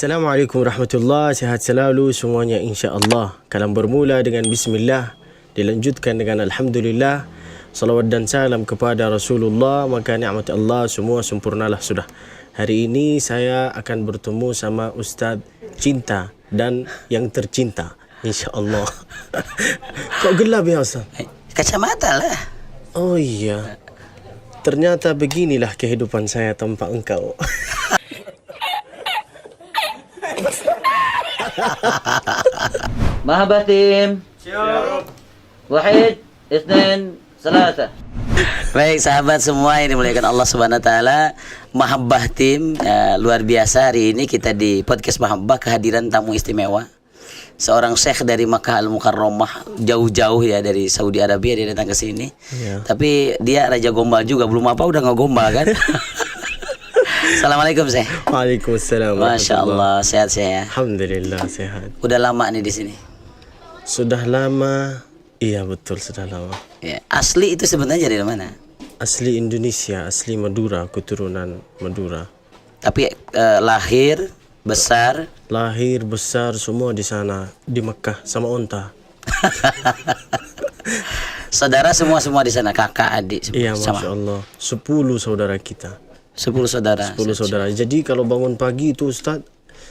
Assalamualaikum warahmatullahi, sehat selalu semuanya insya-Allah. Kalam bermula dengan bismillah, dilanjutkan dengan alhamdulillah. Salawat dan salam kepada Rasulullah, maka nikmat Allah semua sempurnalah sudah. Hari ini saya akan bertemu sama Ustaz Cinta dan yang tercinta insya-Allah. Kok gelap ya Ustaz? Kacamata lah. Oh iya. Ternyata beginilah kehidupan saya tanpa engkau. Mahabbah tim. Siap. Wahid, Isnin, Salasa. Baik sahabat semua yang dimuliakan Allah Subhanahu wa taala, Mahabbah tim luar biasa hari ini kita di podcast Mahabbah kehadiran tamu istimewa. Seorang syekh dari Makkah Al-Mukarramah, jauh-jauh ya dari Saudi Arabia dia datang ke sini. Ya. Tapi dia raja gombal juga, belum apa udah ngegombal kan. Assalamualaikum Syekh. Waalaikumsalam. Masya Allah, sehat saya. Alhamdulillah sehat. Udah lama nih di sini? Sudah lama. Iya betul, sudah lama. Ya, asli itu sebenarnya dari mana? Asli Indonesia, asli Madura, keturunan Madura. Tapi lahir, besar semua di sana, di Mekah sama onta. Saudara semua di sana, kakak, adik semua. Iya, Masya Allah. 10 saudara kita. 10 saudara. 10 saudara. Jadi kalau bangun pagi itu Ustaz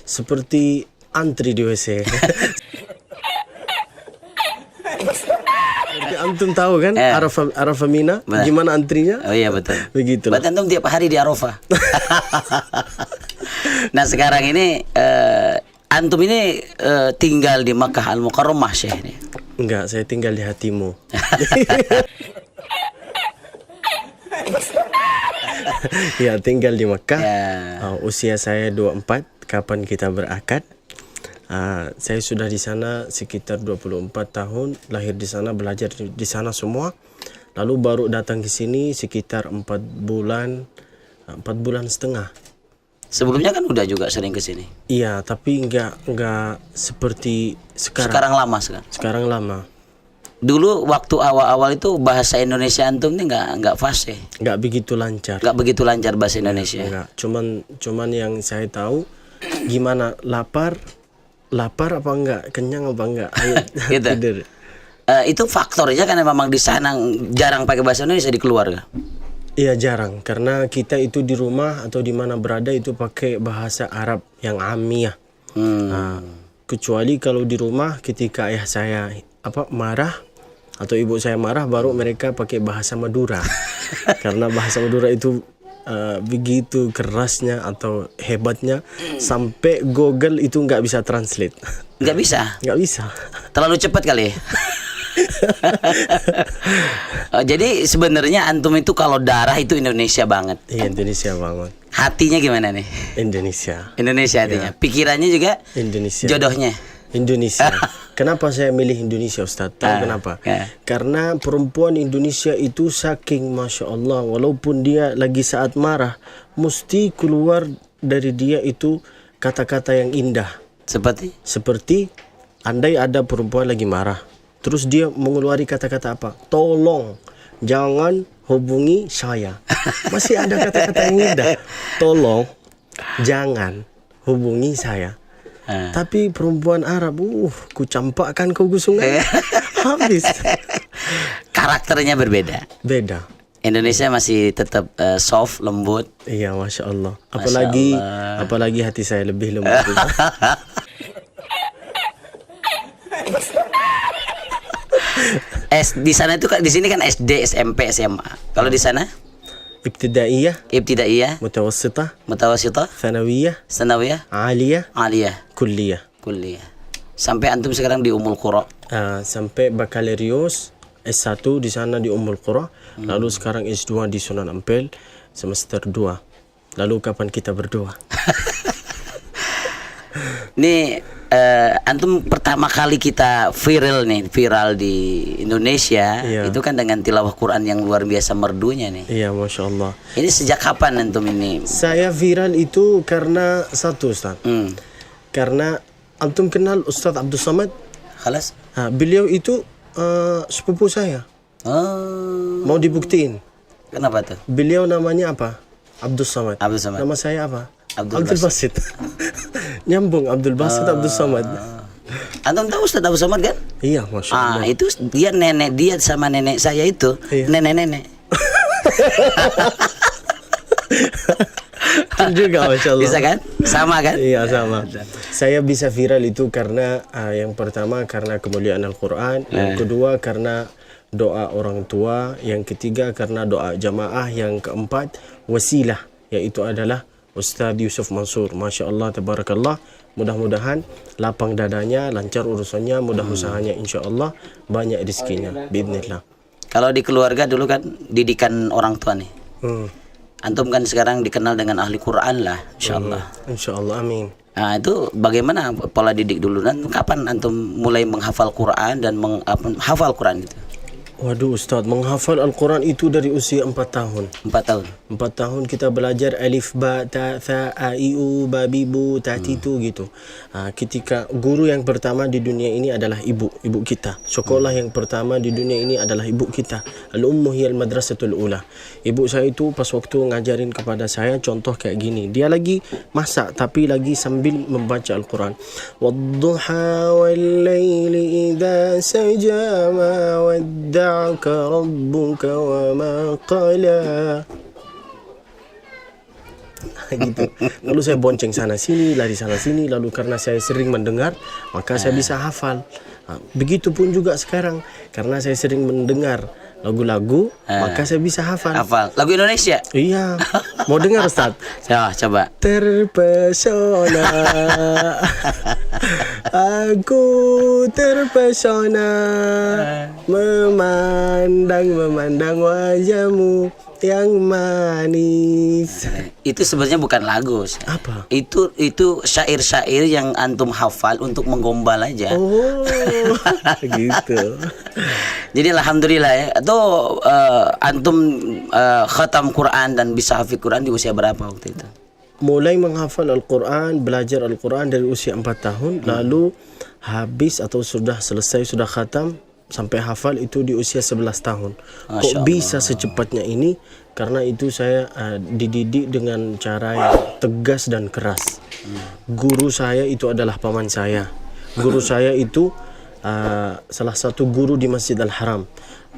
seperti antri di WC. Antum tahu kan Arafah Mina gimana antrinya? Oh iya betul. Begitu. Berarti antum tiap hari di Arafah. Nah sekarang ini antum ini tinggal di Makkah Al-Mukarramah Syekh ini. Enggak, saya tinggal di hatimu. Ya, tinggal di Makkah. Ya. Usia saya 24. Kapan kita berakad? Saya sudah di sana sekitar 24 tahun, lahir di sana, belajar di sana semua. Lalu baru datang ke sini sekitar 4 bulan setengah. Sebelumnya kan udah juga sering ke sini. Iya, tapi enggak seperti sekarang. Sekarang lama. Dulu waktu awal-awal itu bahasa Indonesia antum ini enggak fasih. Enggak begitu lancar. Enggak begitu lancar bahasa Indonesia. Enggak. Cuman yang saya tahu gimana lapar apa enggak, kenyang apa enggak, ayo gitu. Tidur. Itu faktornya karena memang di sana jarang pakai bahasa Indonesia di keluarga. Iya jarang, karena kita itu di rumah atau di mana berada itu pakai bahasa Arab yang amiyah. Kecuali kalau di rumah ketika ayah saya marah atau ibu saya marah, baru mereka pakai bahasa Madura. Karena bahasa Madura itu begitu kerasnya atau hebatnya sampai Google itu nggak bisa translate. Nggak bisa. Terlalu cepat kali. Jadi sebenarnya antum itu kalau darah itu Indonesia banget. Iya, Indonesia banget. Hatinya gimana nih? Indonesia hatinya. Ya. Pikirannya juga Indonesia. Jodohnya Indonesia. Kenapa saya milih Indonesia Ustaz? Tahu kenapa? Karena perempuan Indonesia itu saking Masya Allah, walaupun dia lagi saat marah, mesti keluar dari dia itu kata-kata yang indah. Seperti andai ada perempuan lagi marah, terus dia mengeluarkan kata-kata apa? Tolong jangan hubungi saya. Masih ada kata-kata yang indah. Tolong jangan hubungi saya. Tapi perempuan Arab, ku campakkan kau gusungan. Habis. Karakternya berbeda. Beda. Indonesia masih tetap soft, lembut. Iya, Masya Allah. Apalagi hati saya lebih lembut. Di sana itu di sini kan SD, SMP, SMA. Kalau di sana? Ibtidaiyah, Mutawassitah, Thanawiyah, Aliyah, Kulliyah. Sampai antum sekarang di Ummul Qura. Sampai bakalorius S1 di sana di Ummul Qura. Lalu sekarang S2 di Sunan Ampel semester 2. Lalu kapan kita berdua? Nih antum pertama kali kita viral di Indonesia, itu kan dengan tilawah Quran yang luar biasa merdunya nih. Iya, Masya Allah. Ini sejak kapan antum ini? Saya viral itu karena satu Ustaz. Karena antum kenal Ustaz Abdul Samad? Khalas. Beliau itu sepupu saya. Mau dibuktiin. Kenapa tuh? Beliau namanya apa? Abdul Samad. Abdul Samad. Nama saya apa? Abdul Basit. Nyambung Abdul Basit, Abdul Somad. Antum tahu Ustaz Abdul Somad kan? Iya, Masya Allah. Itu dia nenek dia sama nenek saya itu, nenek-nenek. Juga Masya Allah. Bisa kan? Sama kan? Iya, sama. Saya bisa viral itu karena yang pertama karena kemuliaan Al-Quran, yang kedua karena doa orang tua, yang ketiga karena doa jamaah, yang keempat wasilah, yaitu adalah Ustaz Yusuf Mansur. Masya Allah, tabarakallah. Mudah-mudahan lapang dadanya, lancar urusannya, mudah usahanya, insya Allah banyak rezekinya, biidznillah. Kalau di keluarga dulu kan didikan orang tua nih. Antum kan sekarang dikenal dengan ahli Quran lah, insya Allah. Insya Allah, amin. Nah itu bagaimana pola didik dulu, dan kapan antum mulai menghafal Quran dan menghafal Quran itu? Waduh Ustaz, menghafal Al-Quran itu dari usia 4 tahun. 4 tahun? 4 tahun kita belajar alif, ba, ta, tha, a, i, u, ba, bi, bu, ta, ti, tu gitu. Ketika guru yang pertama di dunia ini adalah ibu kita. Sekolah yang pertama di dunia ini adalah ibu kita. Al-ummu hiyal madrasatul ula. Ibu saya itu pas waktu ngajarin kepada saya contoh kayak gini. Dia lagi masak tapi lagi sambil membaca Al-Quran. Wadduha wal layli idha saja ma wadda'aka rabbuka wa ma qala. Gitu. Lalu saya bonceng sana sini, lari sana sini. Lalu karena saya sering mendengar, maka saya bisa hafal. Begitupun juga sekarang, karena saya sering mendengar lagu-lagu, maka saya bisa hafal. Hafal lagu Indonesia? Iya. Mau dengar Ustaz? Coba. Terpesona, aku terpesona memandang wajahmu yang manis. Itu sebenarnya bukan lagu. Apa? Itu syair-syair yang antum hafal untuk menggombal aja. Oh, gitu. Jadi alhamdulillah ya. Itu antum khatam Quran dan bisa hafid Quran di usia berapa waktu itu? Mulai menghafal Al-Quran, belajar Al-Quran dari usia 4 tahun, lalu habis atau sudah selesai, sudah khatam sampai hafal itu di usia 11 tahun. Kok bisa secepatnya ini? Karena itu saya dididik dengan cara yang tegas dan keras. Guru saya itu adalah paman saya. Guru saya itu salah satu guru di Masjid Al-Haram.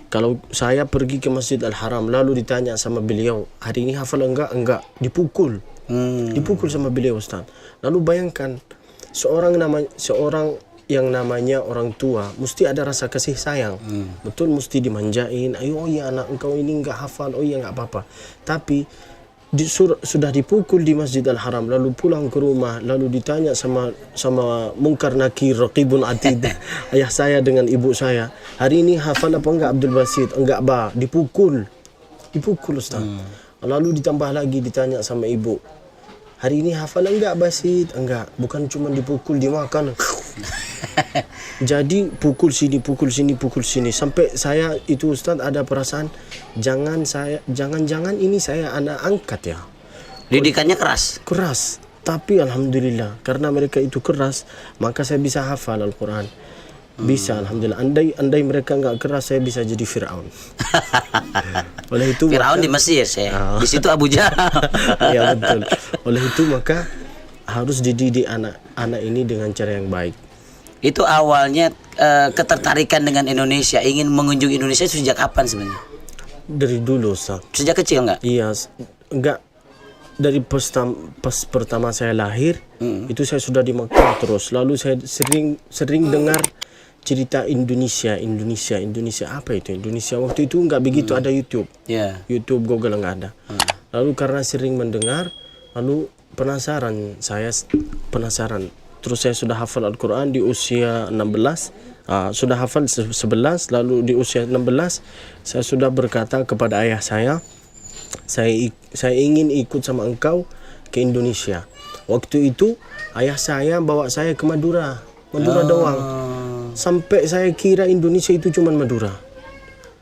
Kalau saya pergi ke Masjid Al-Haram lalu ditanya sama beliau, hari ini hafal enggak? Enggak. Dipukul. Dipukul sama beliau, Ustaz. Lalu bayangkan seorang yang namanya orang tua mesti ada rasa kasih sayang. Betul, mesti dimanjain. Ayo, oh ya anak engkau ini enggak hafal, oh ya enggak apa-apa. Tapi sudah dipukul di Masjid Al-Haram, lalu pulang ke rumah, lalu ditanya sama Munkar Nakir Raqibun Atid, ayah saya dengan ibu saya, hari ini hafal apa enggak Abdul Basit? Enggak, bah. Dipukul Ustaz. Lalu ditambah lagi ditanya sama ibu, hari ini hafal enggak Basit? Enggak. Bukan cuma dipukul, dimakan. Jadi pukul sini sampai saya itu Ustaz ada perasaan jangan ini saya anak angkat ya. Didikannya keras. Tapi alhamdulillah karena mereka itu keras, maka saya bisa hafal Al-Quran. Bisa alhamdulillah. Andai mereka enggak keras, saya bisa jadi Firaun. Oleh itu Firaun di Mesir saya. Di situ Abu Jahal. Ya betul. Oleh itu maka harus dididik anak ini dengan cara yang baik. Itu awalnya ketertarikan dengan Indonesia, ingin mengunjungi Indonesia sejak kapan sebenarnya? Dari dulu, Ustaz. Sejak kecil enggak? Iya, enggak. Dari pas pertama saya lahir, itu saya sudah di Mekah terus. Lalu saya sering dengar cerita Indonesia. Apa itu Indonesia? Waktu itu enggak begitu ada YouTube. YouTube, Google enggak ada. Lalu karena sering mendengar, lalu penasaran. Terus saya sudah hafal Al-Quran di usia 16. Sudah hafal 11. Lalu di usia 16 saya sudah berkata kepada ayah saya ingin ikut sama engkau ke Indonesia. Waktu itu ayah saya bawa saya ke Madura doang. Sampai saya kira Indonesia itu cuma Madura.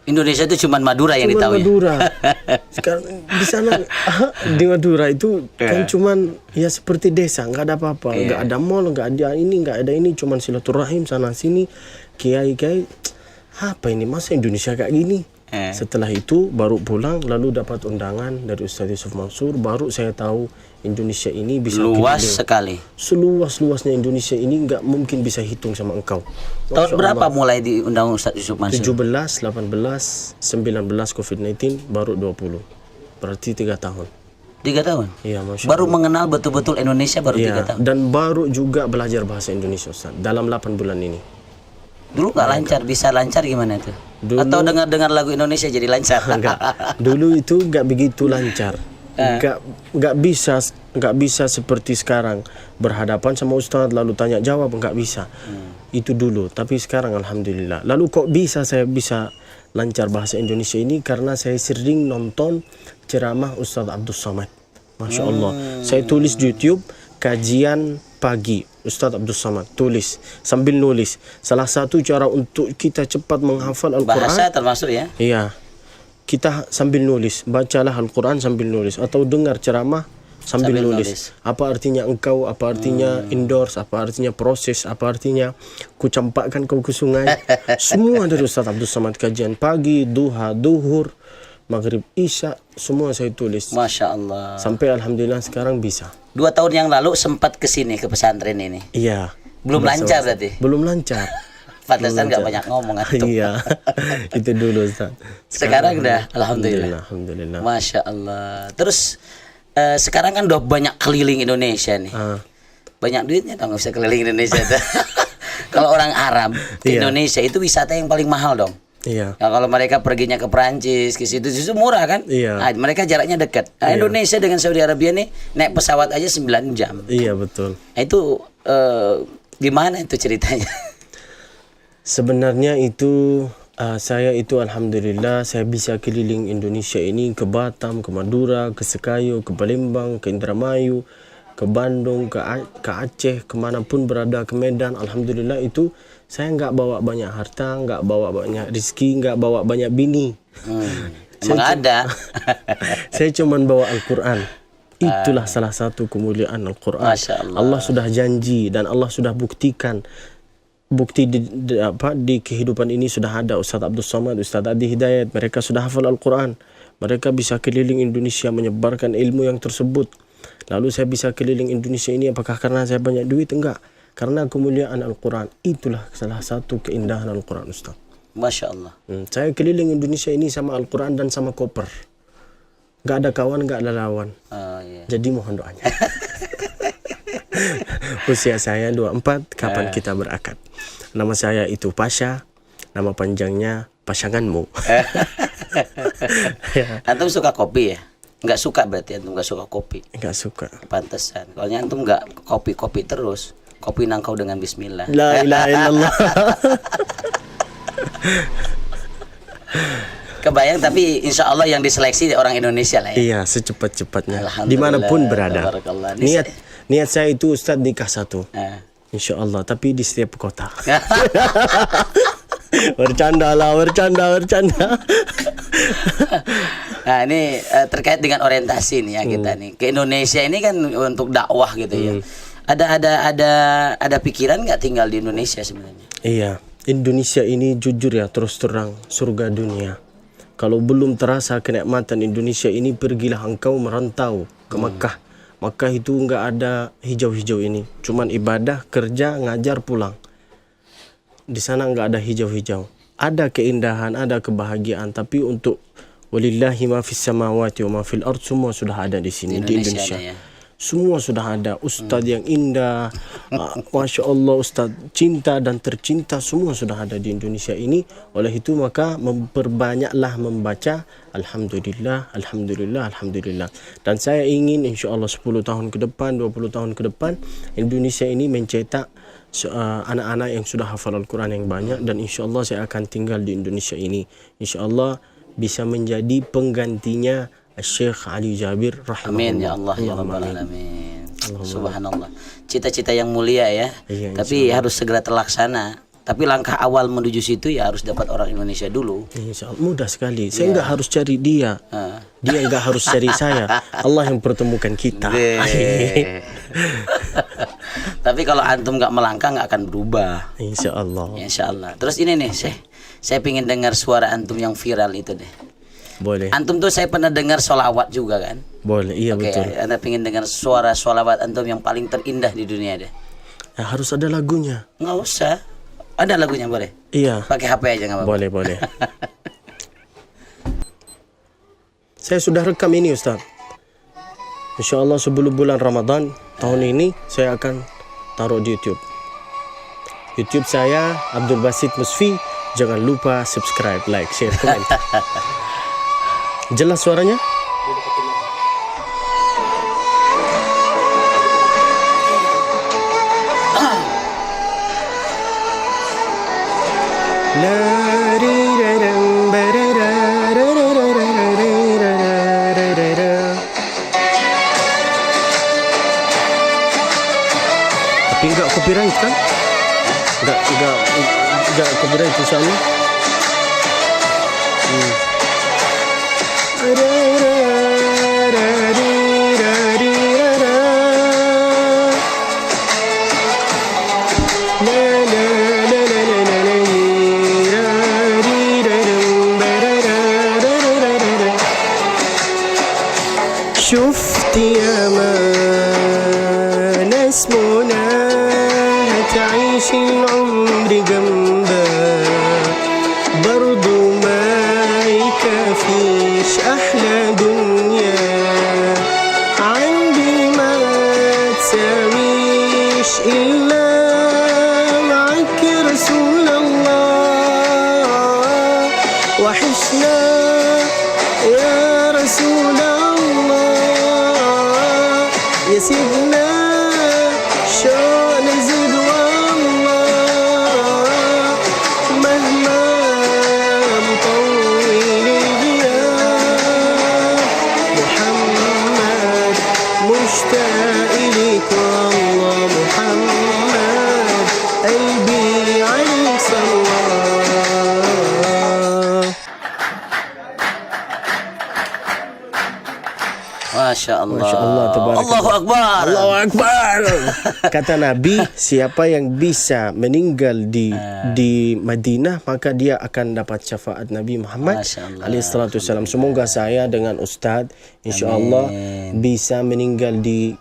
Indonesia itu cuma Madura yang ditahu. Madura. Sekarang di sana di Madura itu kan cuman ya seperti desa, nggak ada apa-apa, nggak ada mall, nggak ada ini, cuman silaturahim sana sini, kiai. Apa ini masa Indonesia kayak gini? Setelah itu baru pulang, lalu dapat undangan dari Ustaz Yusuf Mansur, baru saya tahu Indonesia ini bisa luas keliling. sekali. Seluas-luasnya Indonesia ini nggak mungkin bisa hitung sama engkau. Tahun berapa mulai diundang Ustaz Yusuf Mansur? 17, 18, 19 COVID-19, baru 20. Berarti 3 tahun. 3 tahun? Iya, Masya Baru Allah. mengenal betul-betul Indonesia baru 3 tahun? Dan baru juga belajar bahasa Indonesia, Ustaz, dalam 8 bulan ini. Dulu nggak lancar, bisa lancar gimana tuh? Dulu- Atau dengar-dengar lagu Indonesia jadi lancar? Enggak. Dulu itu nggak begitu lancar. Nggak bisa seperti sekarang berhadapan sama ustaz lalu tanya jawab, nggak bisa. Itu dulu. Tapi sekarang alhamdulillah. Lalu kok saya bisa lancar bahasa Indonesia ini karena saya sering nonton ceramah Ustaz Abdul Samad. Masya Allah. Saya tulis di YouTube kajian pagi Ustaz Abdul Samad, tulis sambil nulis. Salah satu cara untuk kita cepat menghafal Al-Quran, Bahasa termasuk ya? iya, kita sambil nulis, bacalah Al-Quran sambil nulis, atau dengar ceramah sambil nulis. Apa artinya engkau, apa artinya endorse, apa artinya proses, apa artinya ku campakkan kau ke sungai. Semua dari Ustaz Abdul Samad, kajian pagi, duha, duhur, maghrib, isya, semua saya tulis. Masya Allah. Sampai alhamdulillah sekarang bisa. 2 tahun yang lalu sempat kesini ke pesantren ini. Iya. Belum lancar berarti? Belum lancar. Pantesan nggak banyak ngomong antum. Iya. Itu dulu Ustaz. Sekarang udah alhamdulillah. Alhamdulillah. Masya Allah. Terus sekarang kan udah banyak keliling Indonesia nih. Banyak duitnya dong bisa keliling Indonesia tuh. Kalau orang Arab ke Indonesia itu wisata yang paling mahal dong. Iya. Nah, kalau mereka perginya ke Perancis, ke situ justru murah kan? Iya. Nah, mereka jaraknya dekat. Nah, Indonesia dengan Saudi Arabia nih naik pesawat aja 9 jam. Iya, betul. Nah, itu gimana itu ceritanya? Sebenarnya itu saya itu alhamdulillah saya bisa keliling Indonesia ini, ke Batam, ke Madura, ke Sekayo, ke Palembang, ke Indramayu, ke Bandung, ke Aceh, kemanapun berada, ke Medan. Alhamdulillah itu saya nggak bawa banyak harta, nggak bawa banyak rezeki, nggak bawa banyak bini. Emang ada. Saya cuma bawa Al-Quran. Itulah salah satu kemuliaan Al-Quran. Masya Allah. Allah sudah janji dan Allah sudah buktikan. Bukti di kehidupan ini sudah ada. Ustaz Abdul Samad, Ustaz Adi Hidayat, mereka sudah hafal Al-Quran. Mereka bisa keliling Indonesia menyebarkan ilmu yang tersebut. Lalu saya bisa keliling Indonesia ini apakah karena saya banyak duit? Enggak. Karena kemuliaan Al-Quran. Itulah salah satu keindahan Al-Quran, Ustaz. Masya Allah. Saya keliling Indonesia ini sama Al-Quran dan sama koper. Gak ada kawan, gak ada lawan. Oh, iya. Jadi mohon doanya. Usia saya 24, kapan kita berakad? Nama saya itu Pasha, nama panjangnya pasanganmu. Antum suka kopi ya? Nggak suka berarti antum nggak suka kopi? Nggak suka. Pantesan. Kalau antum nggak kopi-kopi terus, kopi nangkau dengan bismillah. La ilaha illallah. Kebayang, tapi insya Allah yang diseleksi orang Indonesia lah ya. Iya, secepat-cepatnya. Alhamdulillah, Dimanapun berada. tabarakallah. Niat saya itu Ustaz nikah satu. Ah. Insya Allah, tapi di setiap kota. Bercanda lah, bercanda. Nah ini terkait dengan orientasi nih ya kita nih ke Indonesia ini kan untuk dakwah gitu ya. Ada pikiran nggak tinggal di Indonesia sebenarnya? Iya, Indonesia ini jujur ya, terus terang surga dunia. Kalau belum terasa kenikmatan Indonesia ini, pergilah engkau merantau ke Makkah. Makkah itu nggak ada hijau-hijau ini, cuman ibadah, kerja, ngajar, pulang. Di sana nggak ada hijau-hijau. Ada keindahan, ada kebahagiaan, tapi untuk walillahi ma fis samawati wa ma fil ard, semua sudah ada di sini di Indonesia. Ya? Semua sudah ada. Ustadz yang indah, Masya Allah, Ustadz cinta dan tercinta, semua sudah ada di Indonesia ini. Oleh itu maka memperbanyaklah membaca Alhamdulillah, Alhamdulillah, Alhamdulillah. Dan saya ingin insya Allah 10 tahun ke depan, 20 tahun ke depan, Indonesia ini mencetak anak-anak yang sudah hafal Al-Quran yang banyak. Dan insya Allah saya akan tinggal di Indonesia ini. Insya Allah bisa menjadi penggantinya Syekh Ali Jabir rahimahullah. Amin ya Allah ya Rabbal alamin. Subhanallah. Cita-cita yang mulia ya. Iya, tapi harus segera terlaksana. Tapi langkah awal menuju situ ya harus dapat orang Indonesia dulu. Insya Allah mudah sekali. Saya nggak harus cari dia. Dia nggak harus cari saya. Allah yang pertemukan kita. Tapi kalau antum nggak melangkah nggak akan berubah. Insya Allah. Insya Allah. Terus ini nih, Syekh. Saya pengen dengar suara antum yang viral itu deh. Boleh. Antum tuh saya pernah dengar sholawat juga kan? Boleh, iya Oke, betul. Anda pengen dengar suara sholawat antum yang paling terindah di dunia deh. Ya, harus ada lagunya. Nggak usah. Ada lagunya boleh? Iya. Pakai HP aja nggak apa-apa. Boleh. Saya sudah rekam ini Ustaz. Insya Allah sebelum bulan Ramadan tahun ini saya akan taruh di YouTube. YouTube saya Abdul Basit Musfi. Jangan lupa subscribe, like, share, komen. Jelas suaranya? Tapi enggak copyright kan? Enggak copyright insyaallah. شفت يا ما ناس منى هتعيش العمر جنبها برضو ما يكفيش أحلى دنيا عندي ما تساويش إلا معك يا رسول الله وحشنا يا رسول الله يا سيدنا شلون نزيد والله مهما مطول الغياب محمد مشتاق إليك والله محمد قلبي عليك صلى. Masya Allah. Masya Allah, Allahu Akbar. Allahu Akbar. Kata Nabi, siapa yang bisa meninggal di Madinah, maka dia akan dapat syafaat Nabi Muhammad alaihi salatu wasallam. Semoga saya dengan Ustaz insya-Allah bisa meninggal di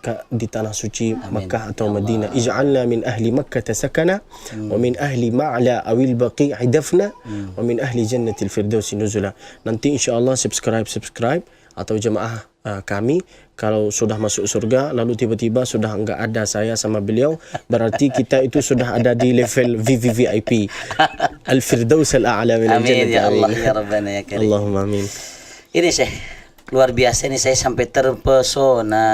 tanah suci Makkah atau Madinah. Ij'alna min ahli Makkah sakana wa min ahli Ma'la awil Baqi' dafna wa min ahli Jannatil Firdaus nuzula. Nanti insya-Allah subscribe atau jemaah kami kalau sudah masuk surga lalu tiba-tiba sudah enggak ada saya sama beliau, berarti kita itu sudah ada di level VVVIP Al-Firdaus Al-A'la min Amin al-Jannah. ya Allah ya Rabbana ya Karim. Allahumma amin. Ini Syekh, luar biasa nih, saya sampai terpesona.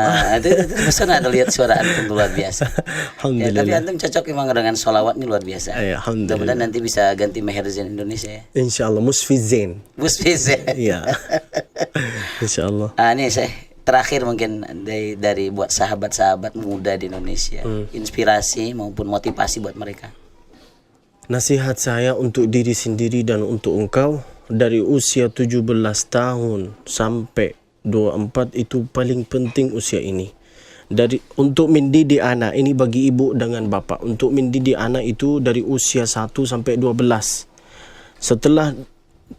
Itu terpesona ada lihat suara antum luar biasa. Ya, tapi Alhamdulillah. antum cocok memang dengan sholawat ini luar biasa. Alhamdulillah. Mudah-mudahan nanti bisa ganti Meher Zain Indonesia ya. Insyaallah Musfi Zain. Musfiz ya. Iya. Insyaallah. Ini saya terakhir mungkin dari buat sahabat-sahabat muda di Indonesia, inspirasi maupun motivasi buat mereka. Nasihat saya untuk diri sendiri dan untuk engkau, dari usia 17 tahun sampai 24 itu paling penting usia ini. Untuk mendidik anak ini bagi ibu dengan bapa, untuk mendidik anak itu dari usia 1 sampai 12. Setelah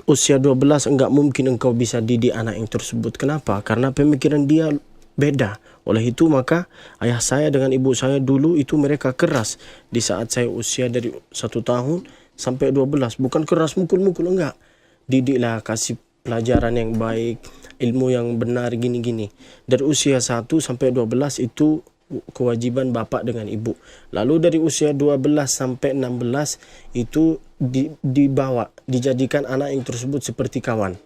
usia 12 enggak mungkin engkau bisa didik anak yang tersebut. Kenapa? Karena pemikiran dia beda. Oleh itu maka ayah saya dengan ibu saya dulu itu mereka keras di saat saya usia dari 1 tahun sampai 12. Bukan keras mukul-mukul, enggak. Didiklah, kasih pelajaran yang baik, ilmu yang benar, gini-gini. Dari usia 1 sampai 12 itu kewajiban bapak dengan ibu. Lalu dari usia 12 sampai 16 itu dibawa, dijadikan anak yang tersebut seperti kawan.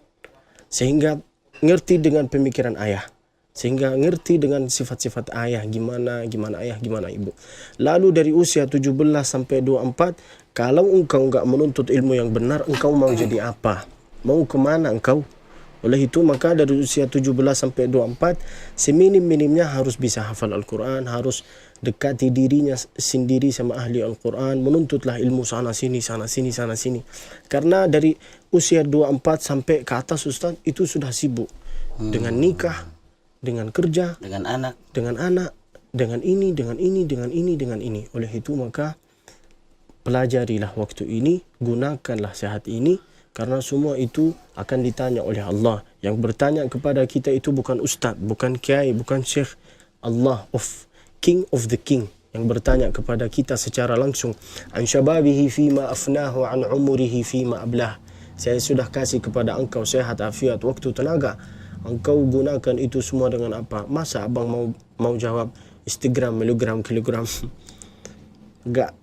Sehingga ngerti dengan pemikiran ayah. Sehingga ngerti dengan sifat-sifat ayah, gimana ayah, gimana ibu. Lalu dari usia 17 sampai 24, kalau engkau enggak menuntut ilmu yang benar, engkau mau jadi apa? Mau kemana engkau? Oleh itu maka dari usia 17 sampai 24 seminim-minimnya harus bisa hafal Al-Quran, harus dekati dirinya sendiri sama ahli Al-Quran, menuntutlah ilmu sana sini. Karena dari usia 24 sampai ke atas Ustaz itu sudah sibuk dengan nikah, dengan kerja, dengan anak, dengan ini. Oleh itu maka pelajarilah waktu ini, gunakanlah sehat ini, karena semua itu akan ditanya oleh Allah. Yang bertanya kepada kita itu bukan ustaz, bukan kiai, bukan syekh. Allah King of the King yang bertanya kepada kita secara langsung, an syababihi fima afnahu an umurihi fima ablah. Saya sudah kasih kepada engkau sehat, afiat, waktu, tenaga. Engkau gunakan itu semua dengan apa? Masa abang mau jawab Instagram, miligram, kilogram? Enggak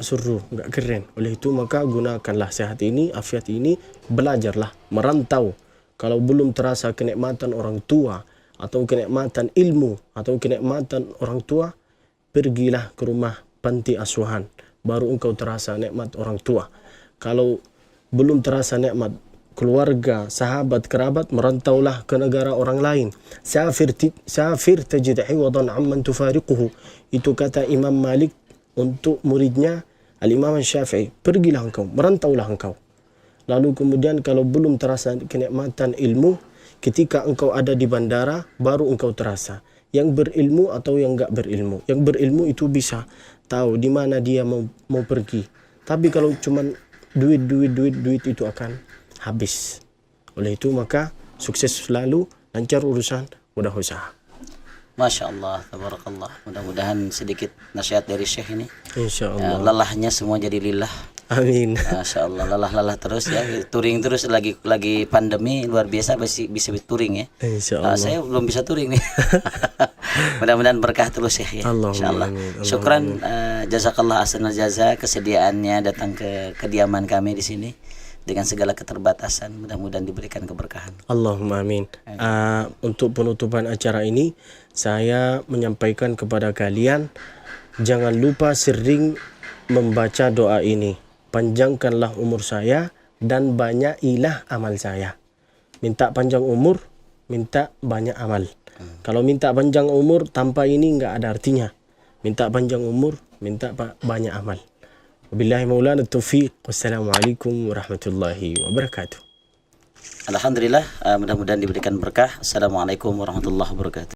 seru, enggak keren. Oleh itu maka gunakanlah sehat ini, afiat ini, belajarlah, merantau. Kalau belum terasa kenikmatan orang tua atau kenikmatan ilmu atau kenikmatan orang tua, pergilah ke rumah panti asuhan, baru engkau terasa nikmat orang tua. Kalau belum terasa nikmat keluarga, sahabat, kerabat, merantaulah ke negara orang lain. Safir tajid iwadan amman tufariquhu. Itu kata Imam Malik untuk muridnya Al-Imam Syafi'i. Pergilah engkau, merantaulah engkau. Lalu kemudian kalau belum terasa kenikmatan ilmu, ketika engkau ada di bandara, baru engkau terasa. Yang berilmu atau yang enggak berilmu. Yang berilmu itu bisa tahu di mana dia mau pergi. Tapi kalau cuman duit itu akan habis. Oleh itu maka sukses selalu, lancar urusan, mudah usaha. Masya Allah, tabarakallah. Mudah-mudahan sedikit nasihat dari Syekh ini. Insya Allah. Lelahnya semua jadi lillah. Amin. Masya Allah, lelah terus ya, touring terus, lagi pandemi luar biasa, bisa touring ya. Insya Allah. Saya belum bisa touring nih. Mudah-mudahan berkah terus ya. Insya Allah. Syukran, jazakallah ahsanal jaza kesediaannya datang ke kediaman kami di sini dengan segala keterbatasan. Mudah-mudahan diberikan keberkahan. Allahumma amin. Untuk penutupan acara ini, saya menyampaikan kepada kalian, jangan lupa sering membaca doa ini. Panjangkanlah umur saya dan banyakilah amal saya. Minta panjang umur, minta banyak amal. Kalau minta panjang umur tanpa ini enggak ada artinya. Minta panjang umur, minta banyak amal. Wabillahi maulana taufiq. Wassalamualaikum warahmatullahi wabarakatuh. Alhamdulillah, mudah-mudahan diberikan berkah. Assalamualaikum warahmatullahi wabarakatuh.